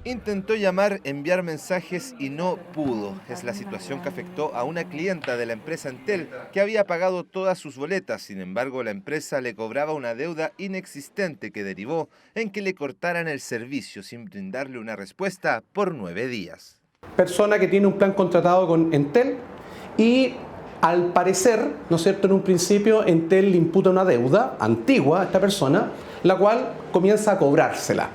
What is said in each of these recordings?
Intentó llamar, enviar mensajes y no pudo. Es la situación que afectó a una clienta de la empresa Entel que había pagado todas sus boletas. Sin embargo, la empresa le cobraba una deuda inexistente que derivó en que le cortaran el servicio sin brindarle una respuesta por 9 días. Persona que tiene un plan contratado con Entel y al parecer, ¿no es cierto?, en un principio Entel le imputa una deuda antigua a esta persona, la cual comienza a cobrársela.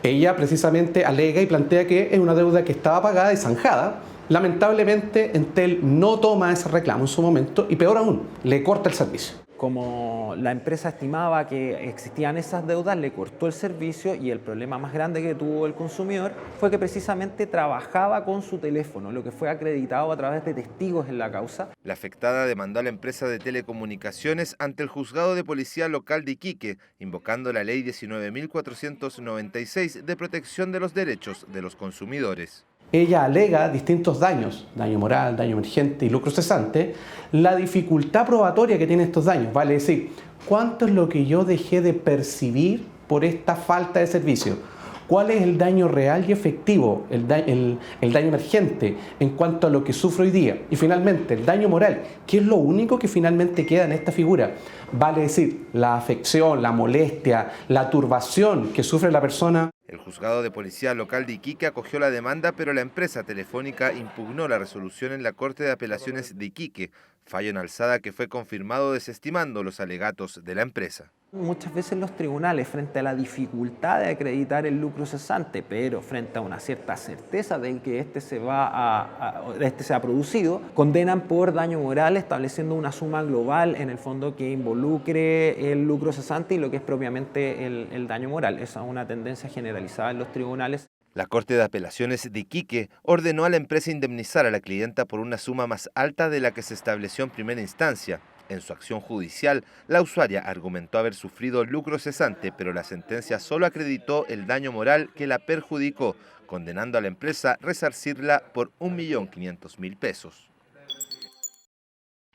Ella precisamente alega y plantea que es una deuda que estaba pagada y zanjada. Lamentablemente Entel no toma ese reclamo en su momento y peor aún, le corta el servicio. Como la empresa estimaba que existían esas deudas, le cortó el servicio y el problema más grande que tuvo el consumidor fue que precisamente trabajaba con su teléfono, lo que fue acreditado a través de testigos en la causa. La afectada demandó a la empresa de telecomunicaciones ante el juzgado de policía local de Iquique, invocando la ley 19.496 de protección de los derechos de los consumidores. Ella alega distintos daños, daño moral, daño emergente y lucro cesante, la dificultad probatoria que tienen estos daños, vale decir, ¿cuánto es lo que yo dejé de percibir por esta falta de servicio? ¿Cuál es el daño real y efectivo, el daño emergente en cuanto a lo que sufro hoy día? Y finalmente, el daño moral, que es lo único que finalmente queda en esta figura. Vale decir, la afección, la molestia, la turbación que sufre la persona. El juzgado de policía local de Iquique acogió la demanda, pero la empresa telefónica impugnó la resolución en la Corte de Apelaciones de Iquique, fallo en alzada que fue confirmado desestimando los alegatos de la empresa. Muchas veces los tribunales, frente a la dificultad de acreditar el lucro cesante, pero frente a una cierta certeza de que este se ha producido, condenan por daño moral estableciendo una suma global en el fondo que involucre el lucro cesante y lo que es propiamente el daño moral. Esa es una tendencia generalizada en los tribunales. La Corte de Apelaciones de Iquique ordenó a la empresa indemnizar a la clienta por una suma más alta de la que se estableció en primera instancia. En su acción judicial, la usuaria argumentó haber sufrido lucro cesante, pero la sentencia solo acreditó el daño moral que la perjudicó, condenando a la empresa a resarcirla por 1.500.000 pesos.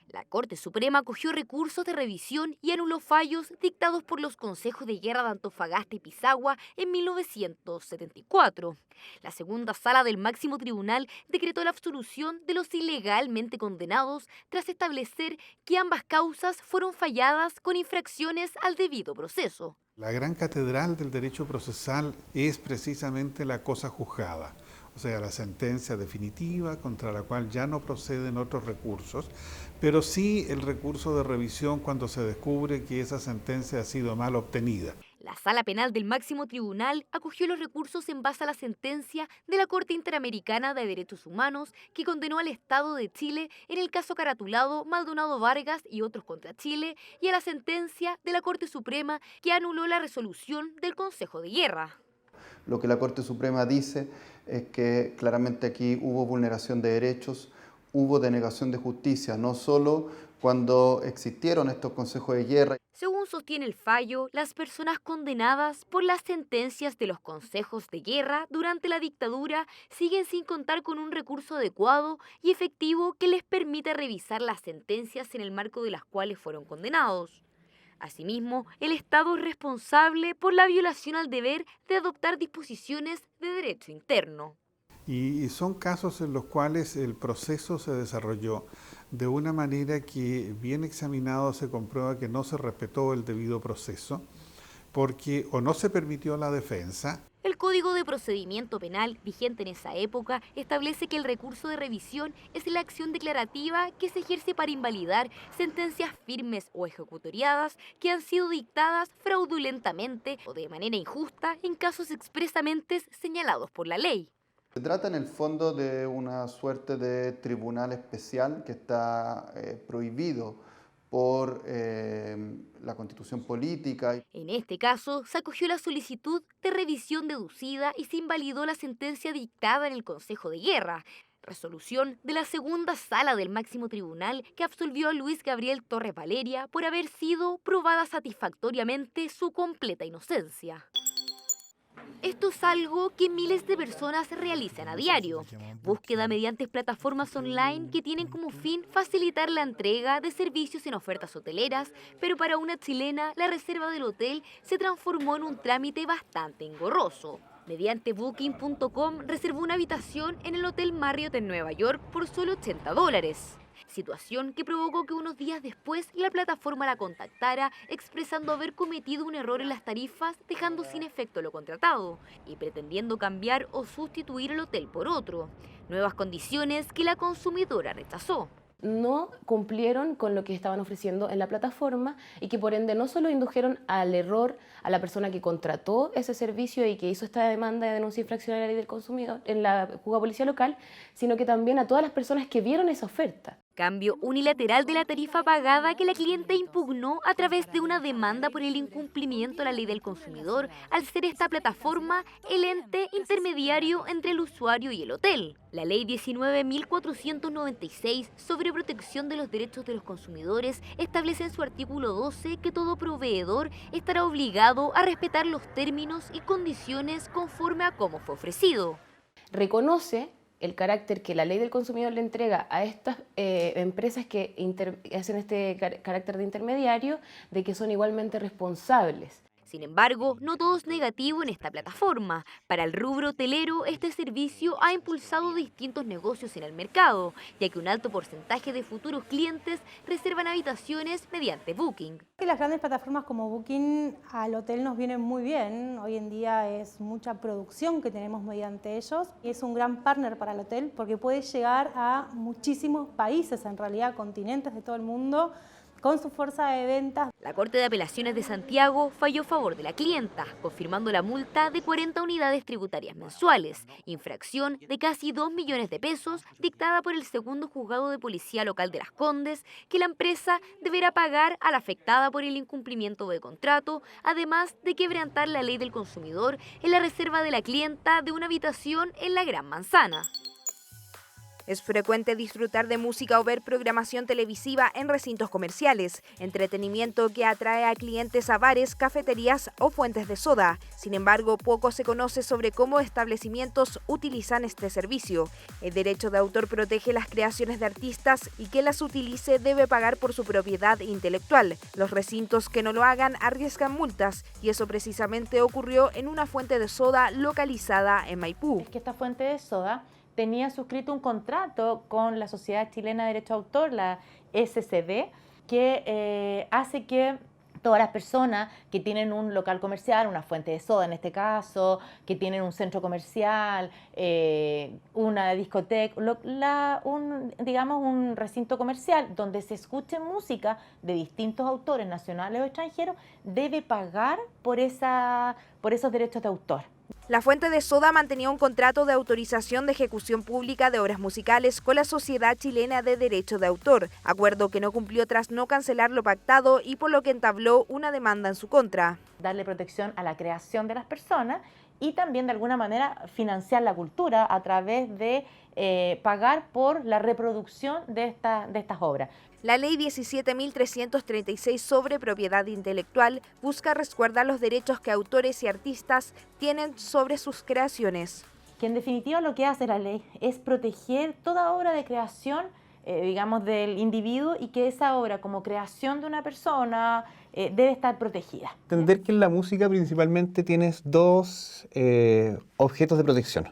La Corte Suprema acogió recursos de revisión y anuló fallos dictados por los consejos de guerra de Antofagasta y Pisagua en 1974. La segunda sala del máximo tribunal decretó la absolución de los ilegalmente condenados tras establecer que ambas causas fueron falladas con infracciones al debido proceso. La gran catedral del derecho procesal es precisamente la cosa juzgada. O sea, la sentencia definitiva contra la cual ya no proceden otros recursos, pero sí el recurso de revisión cuando se descubre que esa sentencia ha sido mal obtenida. La Sala Penal del Máximo Tribunal acogió los recursos en base a la sentencia de la Corte Interamericana de Derechos Humanos que condenó al Estado de Chile en el caso caratulado Maldonado Vargas y otros contra Chile y a la sentencia de la Corte Suprema que anuló la resolución del Consejo de Guerra. Lo que la Corte Suprema dice es que claramente aquí hubo vulneración de derechos, hubo denegación de justicia, no solo cuando existieron estos consejos de guerra. Según sostiene el fallo, las personas condenadas por las sentencias de los consejos de guerra durante la dictadura siguen sin contar con un recurso adecuado y efectivo que les permita revisar las sentencias en el marco de las cuales fueron condenados. Asimismo, el Estado es responsable por la violación al deber de adoptar disposiciones de derecho interno. Y son casos en los cuales el proceso se desarrolló de una manera que, bien examinado, se comprueba que no se respetó el debido proceso, porque o no se permitió la defensa. El Código de Procedimiento Penal, vigente en esa época, establece que el recurso de revisión es la acción declarativa que se ejerce para invalidar sentencias firmes o ejecutoriadas que han sido dictadas fraudulentamente o de manera injusta en casos expresamente señalados por la ley. Se trata en el fondo de una suerte de tribunal especial que está prohibido por la Constitución política. En este caso, se acogió la solicitud de revisión deducida y se invalidó la sentencia dictada en el Consejo de Guerra, resolución de la segunda sala del máximo tribunal que absolvió a Luis Gabriel Torres Valeria por haber sido probada satisfactoriamente su completa inocencia. Esto es algo que miles de personas realizan a diario. Búsqueda mediante plataformas online que tienen como fin facilitar la entrega de servicios en ofertas hoteleras, pero para una chilena la reserva del hotel se transformó en un trámite bastante engorroso. Mediante Booking.com reservó una habitación en el Hotel Marriott en Nueva York por solo $80. Situación que provocó que unos días después la plataforma la contactara expresando haber cometido un error en las tarifas, dejando sin efecto lo contratado y pretendiendo cambiar o sustituir el hotel por otro. Nuevas condiciones que la consumidora rechazó. No cumplieron con lo que estaban ofreciendo en la plataforma y que por ende no solo indujeron al error a la persona que contrató ese servicio y que hizo esta demanda de denuncia infracción a la ley del consumidor en la juzgada de policía local, sino que también a todas las personas que vieron esa oferta. Cambio unilateral de la tarifa pagada que la cliente impugnó a través de una demanda por el incumplimiento a la ley del consumidor, al ser esta plataforma el ente intermediario entre el usuario y el hotel. La ley 19.496 sobre protección de los derechos de los consumidores establece en su artículo 12 que todo proveedor estará obligado a respetar los términos y condiciones conforme a cómo fue ofrecido. Reconoce el carácter que la ley del consumidor le entrega a estas empresas que hacen este carácter de intermediario, de que son igualmente responsables. Sin embargo, no todo es negativo en esta plataforma. Para el rubro hotelero, este servicio ha impulsado distintos negocios en el mercado, ya que un alto porcentaje de futuros clientes reservan habitaciones mediante Booking. Las grandes plataformas como Booking al hotel nos vienen muy bien. Hoy en día es mucha producción que tenemos mediante ellos y es un gran partner para el hotel porque puede llegar a muchísimos países, en realidad continentes de todo el mundo, con su fuerza de ventas. La Corte de Apelaciones de Santiago falló a favor de la clienta, confirmando la multa de 40 unidades tributarias mensuales, infracción de casi 2 millones de pesos dictada por el segundo juzgado de policía local de Las Condes, que la empresa deberá pagar a la afectada por el incumplimiento de contrato, además de quebrantar la ley del consumidor en la reserva de la clienta de una habitación en la Gran Manzana. Es frecuente disfrutar de música o ver programación televisiva en recintos comerciales, entretenimiento que atrae a clientes a bares, cafeterías o fuentes de soda. Sin embargo, poco se conoce sobre cómo establecimientos utilizan este servicio. El derecho de autor protege las creaciones de artistas y quien las utilice debe pagar por su propiedad intelectual. Los recintos que no lo hagan arriesgan multas y eso precisamente ocurrió en una fuente de soda localizada en Maipú. Es que esta fuente de soda tenía suscrito un contrato con la Sociedad Chilena de Derecho de Autor, la SCD, que hace que todas las personas que tienen un local comercial, una fuente de soda en este caso, que tienen un centro comercial, una discoteca, un recinto comercial donde se escuche música de distintos autores nacionales o extranjeros, debe pagar por esos derechos de autor. La fuente de soda mantenía un contrato de autorización de ejecución pública de obras musicales con la Sociedad Chilena de Derecho de Autor, acuerdo que no cumplió tras no cancelar lo pactado y por lo que entabló una demanda en su contra. Darle protección a la creación de las personas y también de alguna manera financiar la cultura a través de pagar por la reproducción de estas obras. La Ley 17.336 sobre propiedad intelectual busca resguardar los derechos que autores y artistas tienen sobre sus creaciones. Que en definitiva lo que hace la ley es proteger toda obra de creación, del individuo y que esa obra como creación de una persona debe estar protegida. Entender que en la música principalmente tienes dos objetos de protección.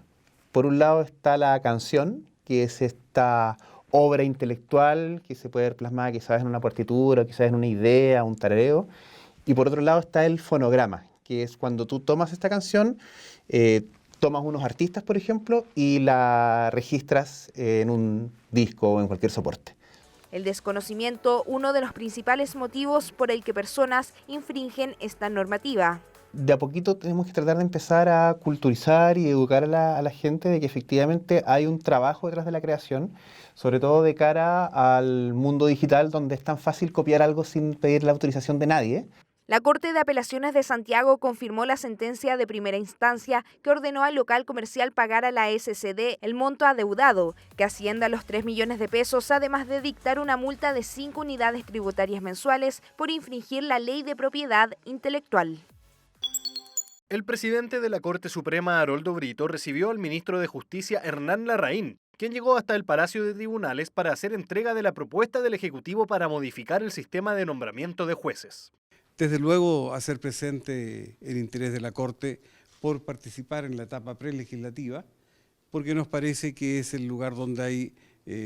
Por un lado está la canción, que es esta obra intelectual que se puede ver plasmada quizás en una partitura, quizás en una idea, un tarareo. Y por otro lado está el fonograma, que es cuando tú tomas esta canción, tomas unos artistas, por ejemplo, y la registras en un disco o en cualquier soporte. El desconocimiento, uno de los principales motivos por el que personas infringen esta normativa. De a poquito tenemos que tratar de empezar a culturizar y educar a la gente de que efectivamente hay un trabajo detrás de la creación, sobre todo de cara al mundo digital donde es tan fácil copiar algo sin pedir la autorización de nadie. La Corte de Apelaciones de Santiago confirmó la sentencia de primera instancia que ordenó al local comercial pagar a la SCD el monto adeudado, que asciende a los 3 millones de pesos, además de dictar una multa de 5 unidades tributarias mensuales por infringir la ley de propiedad intelectual. El presidente de la Corte Suprema, Haroldo Brito, recibió al ministro de Justicia, Hernán Larraín, quien llegó hasta el Palacio de Tribunales para hacer entrega de la propuesta del Ejecutivo para modificar el sistema de nombramiento de jueces. Desde luego, hacer presente el interés de la Corte por participar en la etapa prelegislativa, porque nos parece que es el lugar donde hay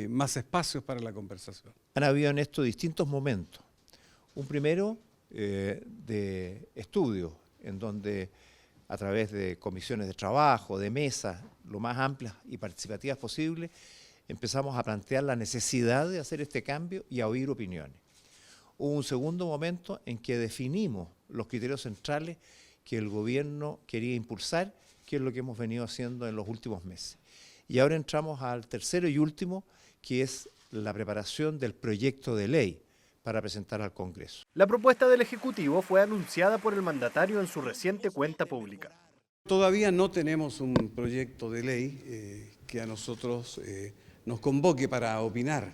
más espacios para la conversación. Han habido en esto distintos momentos. Un primero de estudio, en donde a través de comisiones de trabajo, de mesas, lo más amplias y participativas posible, empezamos a plantear la necesidad de hacer este cambio y a oír opiniones. Hubo un segundo momento en que definimos los criterios centrales que el gobierno quería impulsar, que es lo que hemos venido haciendo en los últimos meses. Y ahora entramos al tercero y último, que es la preparación del proyecto de ley para presentar al Congreso. La propuesta del Ejecutivo fue anunciada por el mandatario en su reciente cuenta pública. Todavía no tenemos un proyecto de ley que a nosotros nos convoque para opinar.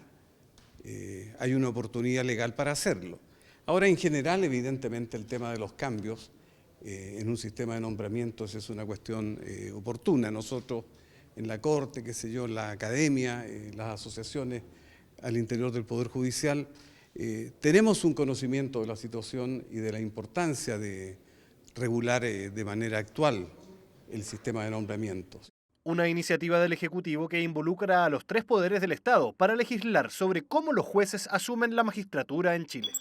Hay una oportunidad legal para hacerlo. Ahora, en general, evidentemente, el tema de los cambios en un sistema de nombramientos es una cuestión oportuna. Nosotros, en la Corte, qué sé yo, en la academia, las asociaciones al interior del Poder Judicial, tenemos un conocimiento de la situación y de la importancia de regular de manera actual el sistema de nombramientos. Una iniciativa del Ejecutivo que involucra a los 3 poderes del Estado para legislar sobre cómo los jueces asumen la magistratura en Chile.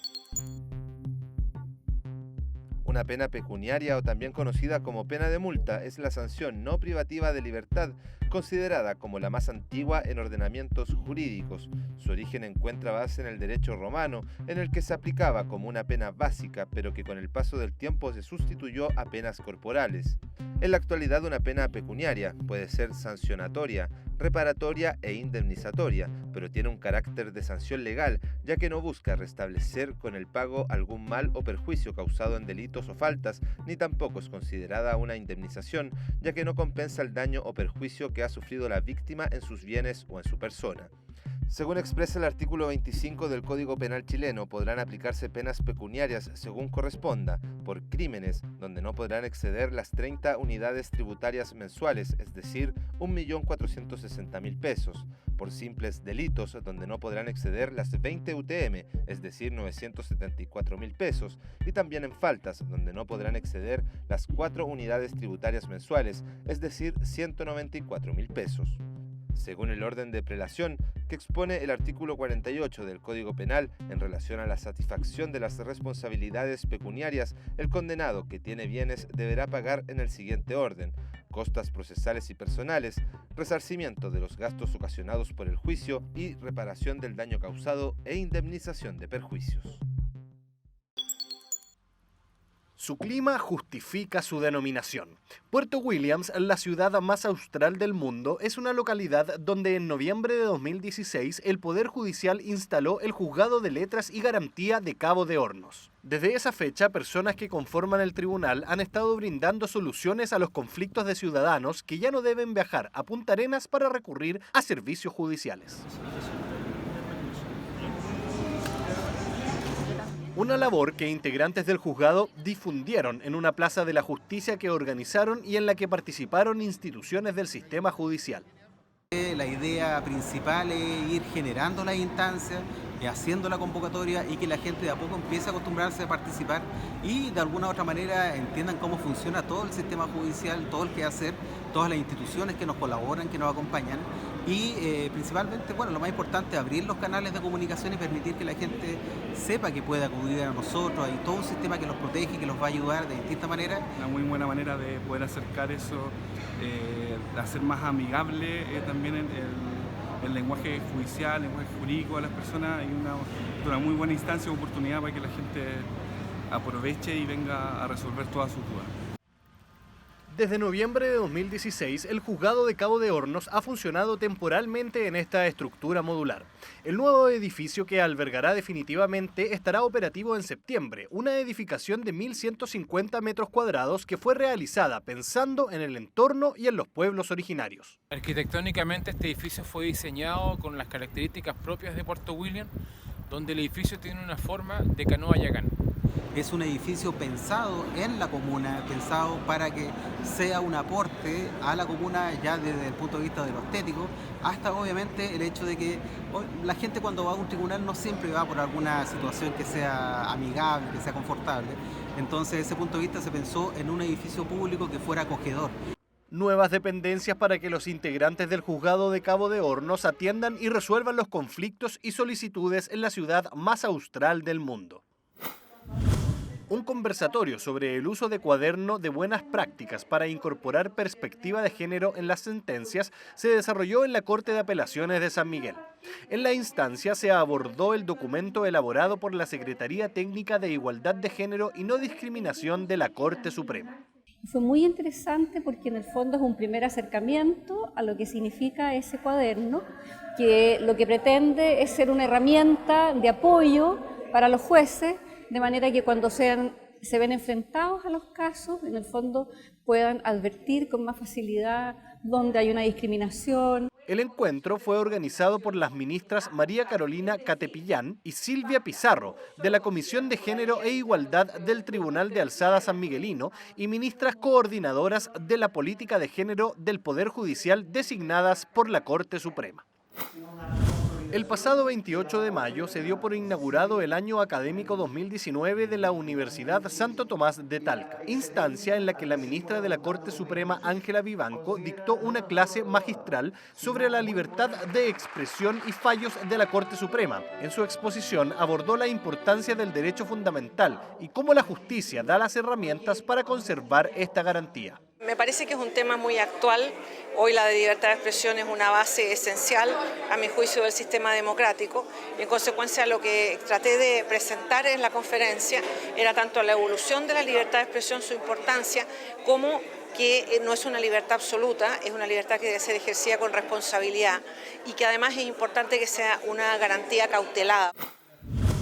Una pena pecuniaria, o también conocida como pena de multa, es la sanción no privativa de libertad, considerada como la más antigua en ordenamientos jurídicos. Su origen encuentra base en el derecho romano, en el que se aplicaba como una pena básica, pero que con el paso del tiempo se sustituyó a penas corporales. En la actualidad, una pena pecuniaria puede ser sancionatoria, reparatoria e indemnizatoria, pero tiene un carácter de sanción legal, ya que no busca restablecer con el pago algún mal o perjuicio causado en delitos o faltas, ni tampoco es considerada una indemnización, ya que no compensa el daño o perjuicio que ha sufrido la víctima en sus bienes o en su persona. Según expresa el artículo 25 del Código Penal chileno, podrán aplicarse penas pecuniarias según corresponda, por crímenes donde no podrán exceder las 30 unidades tributarias mensuales, es decir, 1.460.000 pesos, por simples delitos donde no podrán exceder las 20 UTM, es decir, 974.000 pesos, y también en faltas donde no podrán exceder las 4 unidades tributarias mensuales, es decir, 194.000 pesos. Según el orden de prelación que expone el artículo 48 del Código Penal en relación a la satisfacción de las responsabilidades pecuniarias, el condenado que tiene bienes deberá pagar en el siguiente orden: costas procesales y personales, resarcimiento de los gastos ocasionados por el juicio y reparación del daño causado e indemnización de perjuicios. Su clima justifica su denominación. Puerto Williams, la ciudad más austral del mundo, es una localidad donde en noviembre de 2016 el Poder Judicial instaló el Juzgado de Letras y Garantía de Cabo de Hornos. Desde esa fecha, personas que conforman el tribunal han estado brindando soluciones a los conflictos de ciudadanos que ya no deben viajar a Punta Arenas para recurrir a servicios judiciales. Una labor que integrantes del juzgado difundieron en una plaza de la justicia que organizaron y en la que participaron instituciones del sistema judicial. La idea principal es ir generando las instancias, haciendo la convocatoria y que la gente de a poco empiece a acostumbrarse a participar y de alguna u otra manera entiendan cómo funciona todo el sistema judicial, todo el quehacer, todas las instituciones que nos colaboran, que nos acompañan y principalmente, bueno, lo más importante es abrir los canales de comunicación y permitir que la gente sepa que puede acudir a nosotros. Hay todo un sistema que los protege, que los va a ayudar de distintas maneras. Una muy buena manera de poder acercar eso, de hacer más amigable también el lenguaje judicial, el lenguaje jurídico a las personas, y una muy buena instancia, oportunidad para que la gente aproveche y venga a resolver todas sus dudas. Desde noviembre de 2016, el Juzgado de Cabo de Hornos ha funcionado temporalmente en esta estructura modular. El nuevo edificio que albergará definitivamente estará operativo en septiembre, una edificación de 1.150 metros cuadrados que fue realizada pensando en el entorno y en los pueblos originarios. Arquitectónicamente este edificio fue diseñado con las características propias de Puerto Williams, donde el edificio tiene una forma de canoa yacán. Es un edificio pensado en la comuna, pensado para que sea un aporte a la comuna ya desde el punto de vista de lo estético, hasta obviamente el hecho de que la gente cuando va a un tribunal no siempre va por alguna situación que sea amigable, que sea confortable. Entonces, desde ese punto de vista se pensó en un edificio público que fuera acogedor. Nuevas dependencias para que los integrantes del juzgado de Cabo de Hornos atiendan y resuelvan los conflictos y solicitudes en la ciudad más austral del mundo. Un conversatorio sobre el uso de cuaderno de buenas prácticas para incorporar perspectiva de género en las sentencias se desarrolló en la Corte de Apelaciones de San Miguel. En la instancia se abordó el documento elaborado por la Secretaría Técnica de Igualdad de Género y No Discriminación de la Corte Suprema. Fue muy interesante porque en el fondo es un primer acercamiento a lo que significa ese cuaderno, que lo que pretende es ser una herramienta de apoyo para los jueces, de manera que cuando se ven enfrentados a los casos, en el fondo puedan advertir con más facilidad dónde hay una discriminación. El encuentro fue organizado por las ministras María Carolina Catepillán y Silvia Pizarro, de la Comisión de Género e Igualdad del Tribunal de Alzada San Miguelino, y ministras coordinadoras de la política de género del Poder Judicial designadas por la Corte Suprema. El pasado 28 de mayo se dio por inaugurado el año académico 2019 de la Universidad Santo Tomás de Talca, instancia en la que la ministra de la Corte Suprema, Ángela Vivanco, dictó una clase magistral sobre la libertad de expresión y fallos de la Corte Suprema. En su exposición abordó la importancia del derecho fundamental y cómo la justicia da las herramientas para conservar esta garantía. Me parece que es un tema muy actual. Hoy la libertad de expresión es una base esencial, a mi juicio, del sistema democrático. En consecuencia, lo que traté de presentar en la conferencia era tanto la evolución de la libertad de expresión, su importancia, como que no es una libertad absoluta, es una libertad que debe ser ejercida con responsabilidad y que además es importante que sea una garantía cautelada.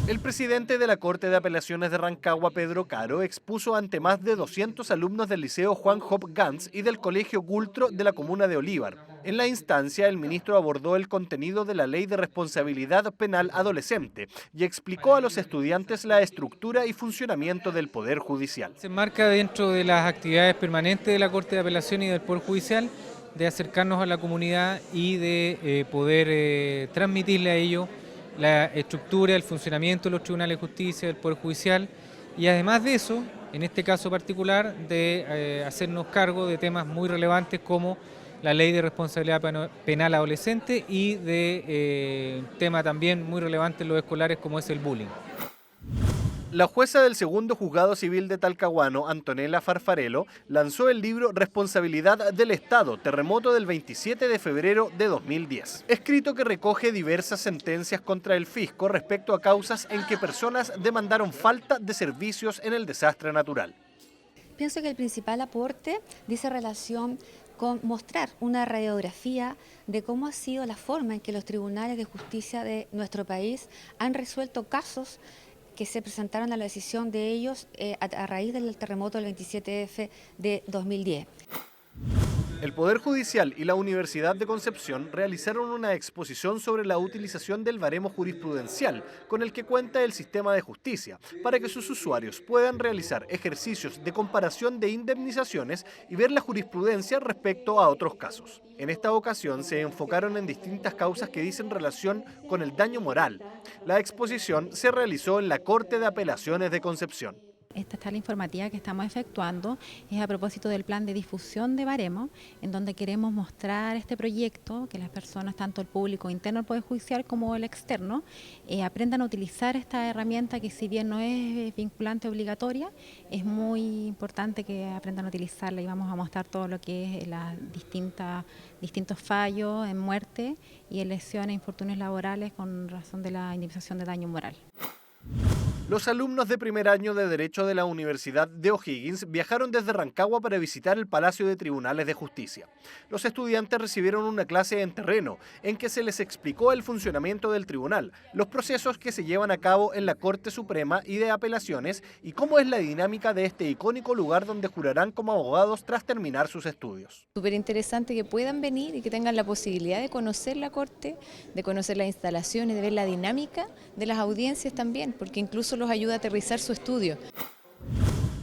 El presidente de la Corte de Apelaciones de Rancagua, Pedro Caro, expuso ante más de 200 alumnos del Liceo Juan Hop Gans y del Colegio Gultro de la comuna de Olívar. En la instancia, el ministro abordó el contenido de la Ley de Responsabilidad Penal Adolescente y explicó a los estudiantes la estructura y funcionamiento del Poder Judicial. Se enmarca dentro de las actividades permanentes de la Corte de Apelaciones y del Poder Judicial de acercarnos a la comunidad y de poder transmitirle a ellos la estructura, el funcionamiento de los tribunales de justicia, del Poder Judicial y además de eso, en este caso particular, de hacernos cargo de temas muy relevantes como la Ley de Responsabilidad Penal Adolescente y de tema también muy relevante en los escolares como es el bullying. La jueza del segundo juzgado civil de Talcahuano, Antonella Farfarello, lanzó el libro Responsabilidad del Estado, terremoto del 27 de febrero de 2010, escrito que recoge diversas sentencias contra el fisco respecto a causas en que personas demandaron falta de servicios en el desastre natural. Pienso que el principal aporte dice relación con mostrar una radiografía de cómo ha sido la forma en que los tribunales de justicia de nuestro país han resuelto casos que se presentaron a la decisión de ellos a raíz del terremoto del 27F de 2010. El Poder Judicial y la Universidad de Concepción realizaron una exposición sobre la utilización del baremo jurisprudencial con el que cuenta el sistema de justicia, para que sus usuarios puedan realizar ejercicios de comparación de indemnizaciones y ver la jurisprudencia respecto a otros casos. En esta ocasión se enfocaron en distintas causas que dicen relación con el daño moral. La exposición se realizó en la Corte de Apelaciones de Concepción. Esta charla informativa que estamos efectuando es a propósito del plan de difusión de baremo, en donde queremos mostrar este proyecto, que las personas, tanto el público interno del Poder Judicial como el externo, aprendan a utilizar esta herramienta que, si bien no es vinculante obligatoria, es muy importante que aprendan a utilizarla, y vamos a mostrar todo lo que es distintos fallos en muerte y en lesiones e infortunios laborales con razón de la indemnización de daño moral. Los alumnos de primer año de Derecho de la Universidad de O'Higgins viajaron desde Rancagua para visitar el Palacio de Tribunales de Justicia. Los estudiantes recibieron una clase en terreno, en que se les explicó el funcionamiento del tribunal, los procesos que se llevan a cabo en la Corte Suprema y de Apelaciones y cómo es la dinámica de este icónico lugar donde jurarán como abogados tras terminar sus estudios. Súper interesante que puedan venir y que tengan la posibilidad de conocer la Corte, de conocer las instalaciones, de ver la dinámica de las audiencias también, porque incluso los ayude a aterrizar su estudio.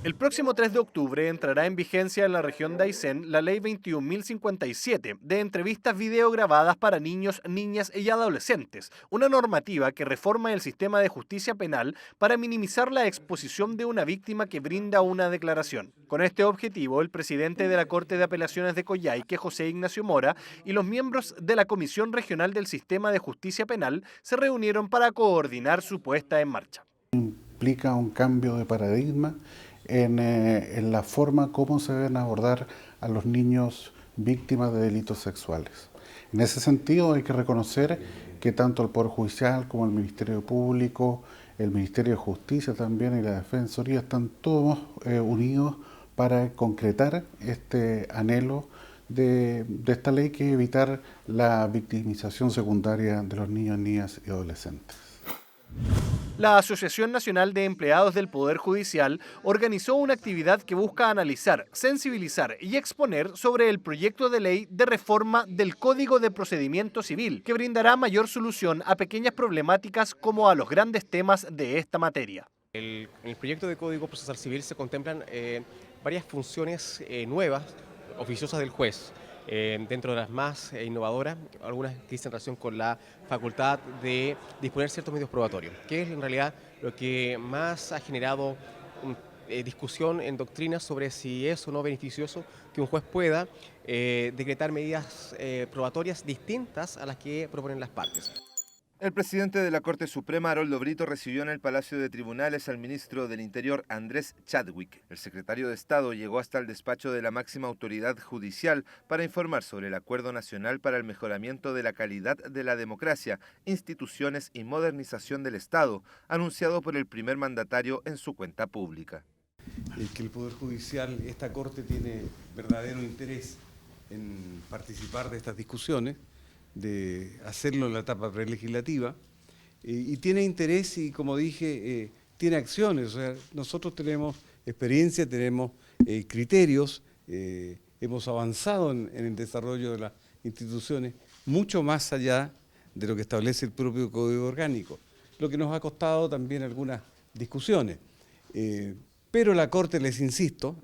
El próximo 3 de octubre entrará en vigencia en la región de Aysén la Ley 21.057 de entrevistas video grabadas para niños, niñas y adolescentes, una normativa que reforma el sistema de justicia penal para minimizar la exposición de una víctima que brinda una declaración. Con este objetivo, el presidente de la Corte de Apelaciones de Coyhaique, José Ignacio Mora, y los miembros de la Comisión Regional del Sistema de Justicia Penal se reunieron para coordinar su puesta en marcha. Implica un cambio de paradigma en la forma como se deben abordar a los niños víctimas de delitos sexuales. En ese sentido hay que reconocer que tanto el Poder Judicial como el Ministerio Público, el Ministerio de Justicia también y la Defensoría están todos unidos para concretar este anhelo de esta ley, que es evitar la victimización secundaria de los niños, niñas y adolescentes. La Asociación Nacional de Empleados del Poder Judicial organizó una actividad que busca analizar, sensibilizar y exponer sobre el proyecto de ley de reforma del Código de Procedimiento Civil, que brindará mayor solución a pequeñas problemáticas como a los grandes temas de esta materia. En el proyecto de Código Procesal Civil se contemplan varias funciones nuevas, oficiosas del juez. Dentro de las más innovadoras, algunas que dicen relación con la facultad de disponer ciertos medios probatorios, que es en realidad lo que más ha generado discusión en doctrina sobre si es o no beneficioso que un juez pueda decretar medidas probatorias distintas a las que proponen las partes. El presidente de la Corte Suprema, Haroldo Brito, recibió en el Palacio de Tribunales al ministro del Interior, Andrés Chadwick. El secretario de Estado llegó hasta el despacho de la máxima autoridad judicial para informar sobre el Acuerdo Nacional para el Mejoramiento de la Calidad de la Democracia, Instituciones y Modernización del Estado, anunciado por el primer mandatario en su cuenta pública. Que el Poder Judicial, esta Corte tiene verdadero interés en participar de estas discusiones, de hacerlo en la etapa prelegislativa, y tiene interés y, como dije, tiene acciones. O sea, nosotros tenemos experiencia, tenemos criterios, hemos avanzado en el desarrollo de las instituciones mucho más allá de lo que establece el propio Código Orgánico, lo que nos ha costado también algunas discusiones. Pero la Corte, les insisto,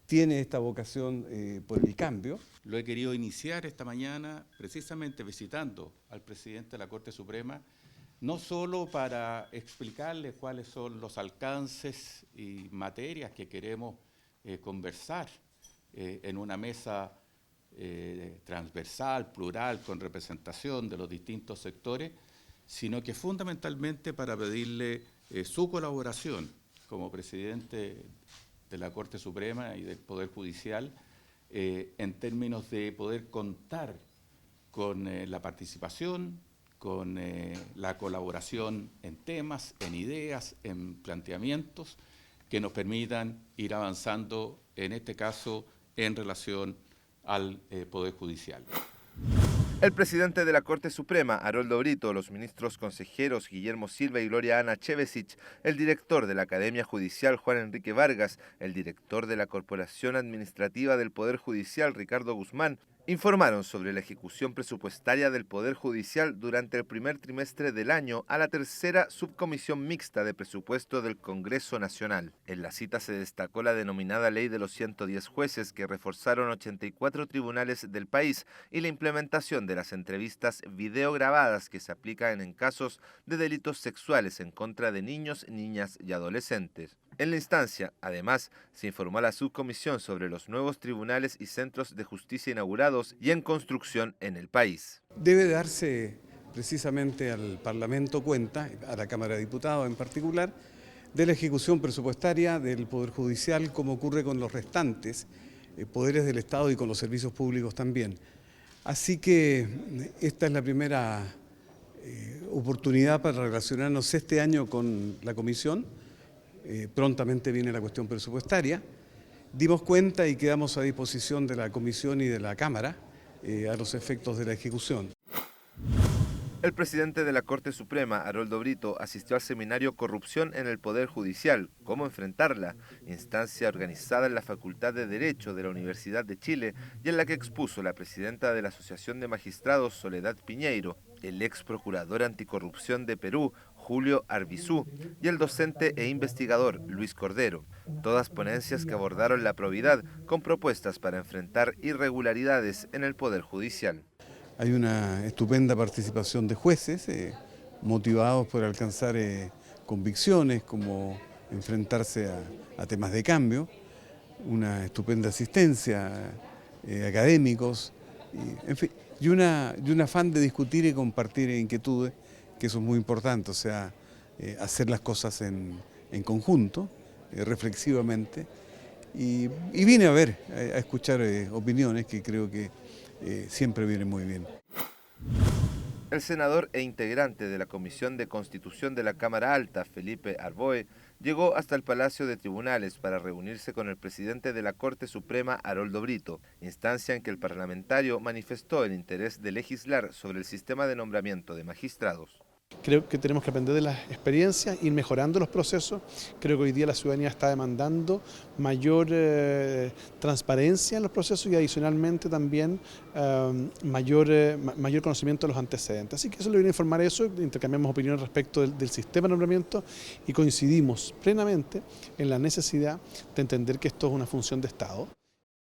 tiene esta vocación por el cambio. Lo he querido iniciar esta mañana precisamente visitando al presidente de la Corte Suprema, no solo para explicarle cuáles son los alcances y materias que queremos conversar en una mesa transversal, plural, con representación de los distintos sectores, sino que fundamentalmente para pedirle su colaboración como presidente de la Corte Suprema y del Poder Judicial, en términos de poder contar con la participación, con la colaboración en temas, en ideas, en planteamientos que nos permitan ir avanzando, en este caso, en relación al Poder Judicial. El presidente de la Corte Suprema, Haroldo Brito, los ministros consejeros Guillermo Silva y Gloria Ana Chevesich, el director de la Academia Judicial, Juan Enrique Vargas, el director de la Corporación Administrativa del Poder Judicial, Ricardo Guzmán, informaron sobre la ejecución presupuestaria del Poder Judicial durante el primer trimestre del año a la tercera subcomisión mixta de presupuesto del Congreso Nacional. En la cita se destacó la denominada Ley de los 110 jueces, que reforzaron 84 tribunales del país, y la implementación de las entrevistas videograbadas que se aplican en casos de delitos sexuales en contra de niños, niñas y adolescentes. En la instancia, además, se informó a la subcomisión sobre los nuevos tribunales y centros de justicia inaugurados y en construcción en el país. Debe darse precisamente al Parlamento cuenta, a la Cámara de Diputados en particular, de la ejecución presupuestaria del Poder Judicial, como ocurre con los restantes poderes del Estado y con los servicios públicos también. Así que esta es la primera oportunidad para relacionarnos este año con la Comisión. Prontamente viene la cuestión presupuestaria. Dimos cuenta y quedamos a disposición de la Comisión y de la Cámara a los efectos de la ejecución. El presidente de la Corte Suprema, Haroldo Brito, asistió al seminario Corrupción en el Poder Judicial, ¿Cómo enfrentarla?, instancia organizada en la Facultad de Derecho de la Universidad de Chile y en la que expuso la presidenta de la Asociación de Magistrados, Soledad Piñeiro, el ex procurador anticorrupción de Perú, Julio Arbizú y el docente e investigador Luis Cordero, todas ponencias que abordaron la probidad con propuestas para enfrentar irregularidades en el Poder Judicial. Hay una estupenda participación de jueces motivados por alcanzar convicciones como enfrentarse a temas de cambio, una estupenda asistencia, académicos, en fin, y un afán de discutir y compartir inquietudes, que eso es muy importante, o sea, hacer las cosas en conjunto, reflexivamente, y vine a escuchar opiniones que creo que siempre vienen muy bien. El senador e integrante de la Comisión de Constitución de la Cámara Alta, Felipe Arboe, llegó hasta el Palacio de Tribunales para reunirse con el presidente de la Corte Suprema, Aroldo Brito, instancia en que el parlamentario manifestó el interés de legislar sobre el sistema de nombramiento de magistrados. Creo que tenemos que aprender de las experiencias, ir mejorando los procesos. Creo que hoy día la ciudadanía está demandando mayor transparencia en los procesos y adicionalmente también mayor conocimiento de los antecedentes. Así que eso le viene a informar eso, intercambiamos opiniones respecto del sistema de nombramiento y coincidimos plenamente en la necesidad de entender que esto es una función de Estado.